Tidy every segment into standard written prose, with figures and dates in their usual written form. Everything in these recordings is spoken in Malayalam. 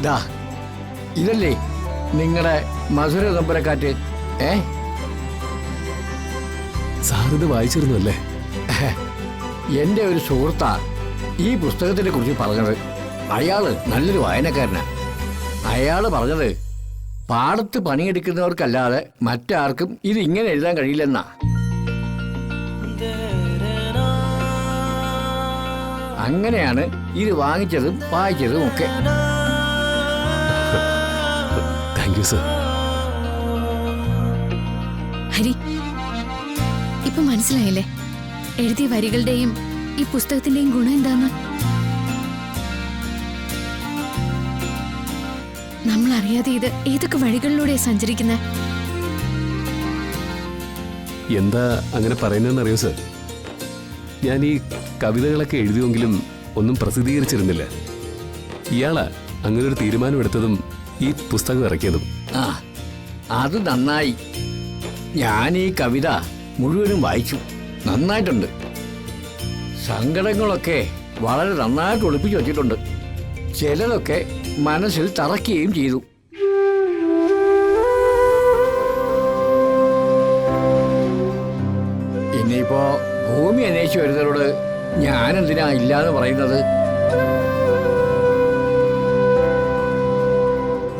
ദാ ഇതല്ലേ നിങ്ങളുടെ മധുര തമ്പുരക്കാറ്റ്? സാറിത് വായിച്ചിരുന്നു അല്ലേ? എൻ്റെ ഒരു സുഹൃത്താ ഈ പുസ്തകത്തിനെ കുറിച്ച് പറഞ്ഞത്. അയാള് നല്ലൊരു വായനക്കാരനാ. അയാള് പറഞ്ഞത് പാടത്ത് പണിയെടുക്കുന്നവർക്കല്ലാതെ മറ്റാർക്കും ഇത് ഇങ്ങനെ എഴുതാൻ കഴിയില്ലെന്നാ. അങ്ങനെയാണ് ഇത് വാങ്ങിച്ചതും വായിച്ചതും ഒക്കെ. Thank you sir. ഹരി, ഇപ്പൊ മനസ്സിലായില്ലേ എഴുതിയ വരികളുടെയും ഈ പുസ്തകത്തിന്റെയും ഗുണം എന്താന്ന്? നമ്മൾ അറിയാതെ ഇത് ഏതൊക്കെ വഴികളിലൂടെ സഞ്ചരിക്കുന്ന. എന്താ അങ്ങനെ പറയുന്നതെന്നറിയോ സർ? ഞാൻ ഈ കവിതകളൊക്കെ എഴുതിയെങ്കിലും ഒന്നും പ്രസിദ്ധീകരിച്ചിരുന്നില്ല. ഇയാളാ അങ്ങനൊരു തീരുമാനമെടുത്തതും ഈ പുസ്തകം ഇറക്കിയതും. ആ, അത് നന്നായി. ഞാൻ ഈ കവിത മുഴുവനും വായിച്ചു. നന്നായിട്ടുണ്ട്. സങ്കടങ്ങളൊക്കെ വളരെ നന്നായിട്ട് ഒളിപ്പിച്ചു വച്ചിട്ടുണ്ട്. ചിലതൊക്കെ മനസ്സിൽ തറയ്ക്കുകയും ചെയ്തു. ഇനിയിപ്പോ ഭൂമി അന്വേഷിച്ചു വരുന്നവരോട് ഞാനെന്തിനാ ഇല്ലാന്ന് പറയുന്നത്?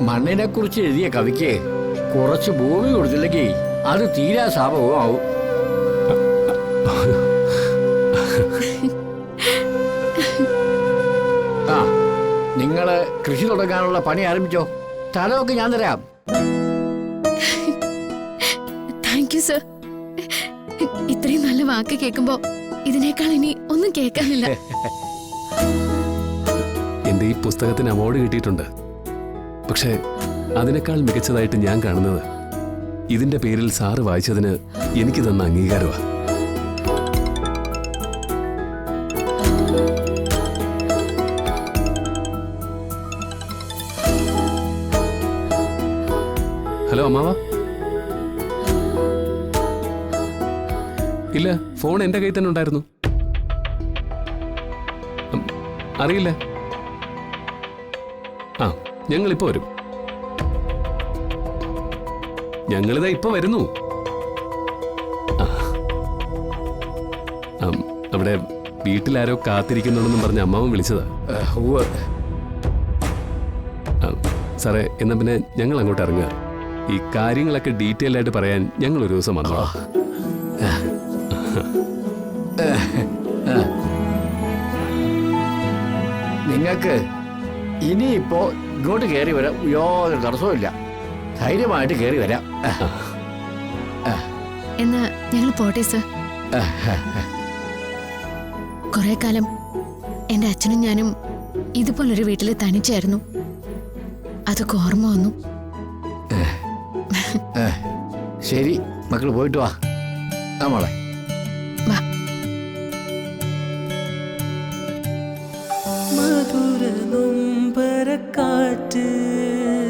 മണ്ണിനെ കുറിച്ച് എഴുതിയ കവിക്ക് കുറച്ച് ഭൂമി കൊടുത്തില്ലെങ്കിൽ അത് തീരാ ശാപവും ആവും. ആ, നിങ്ങള് കൃഷി തുടങ്ങാനുള്ള പണി ആരംഭിച്ചോ? സ്ഥലമൊക്കെ ഞാൻ തരാം. Thank you sir. ഇത്രയും നല്ല വാക്ക് കേൾക്കുമ്പോ ഇതിനേക്കാൾ ഇനി ഒന്നും കേൾക്കാനില്ല. എന്റെ ഈ പുസ്തകത്തിന് അവാർഡ് കിട്ടിയിട്ടുണ്ട്. പക്ഷേ അതിനേക്കാൾ മികച്ചതായിട്ട് ഞാൻ കാണുന്നത് ഇതിന്റെ പേരിൽ സാറ് വായിച്ചതിന് എനിക്ക് തന്ന അംഗീകാരമാണ്. ഹലോ അമ്മാവ. ഇല്ല, ഫോൺ എന്റെ കയ്യിൽ തന്നെ ഉണ്ടായിരുന്നു. അറിയില്ല. ആ, ഞങ്ങളിപ്പോ വരും. ഞങ്ങളിതാ ഇപ്പൊ വരുന്നു. അവിടെ വീട്ടിലാരോ കാത്തിരിക്കുന്നുണ്ടെന്നും പറഞ്ഞ അമ്മാവൻ വിളിച്ചതാ. സാറേ, എന്നാ പിന്നെ ഞങ്ങൾ അങ്ങോട്ട് ഇറങ്ങുക. ഈ കാര്യങ്ങളൊക്കെ ഡീറ്റെയിൽ ആയിട്ട് പറയാൻ ഞങ്ങൾ ഒരു ദിവസം വന്നോളാം. നിങ്ങൾക്ക് ഇനിയിപ്പോ ഇങ്ങോട്ട് കയറി വരാം. യാതൊരു തടസ്സവും. ധൈര്യമായിട്ട് കയറി വരാം. എന്നാ ഞങ്ങൾ പോട്ടെ സർ. കുറെ കാലം എന്റെ അച്ഛനും ഞാനും ഇതുപോലൊരു വീട്ടിൽ തനിച്ചായിരുന്നു. അതൊക്കെ ഓർമ്മ വന്നു. ശരി, മക്കൾ പോയിട്ട് വാ. നമ്മളെ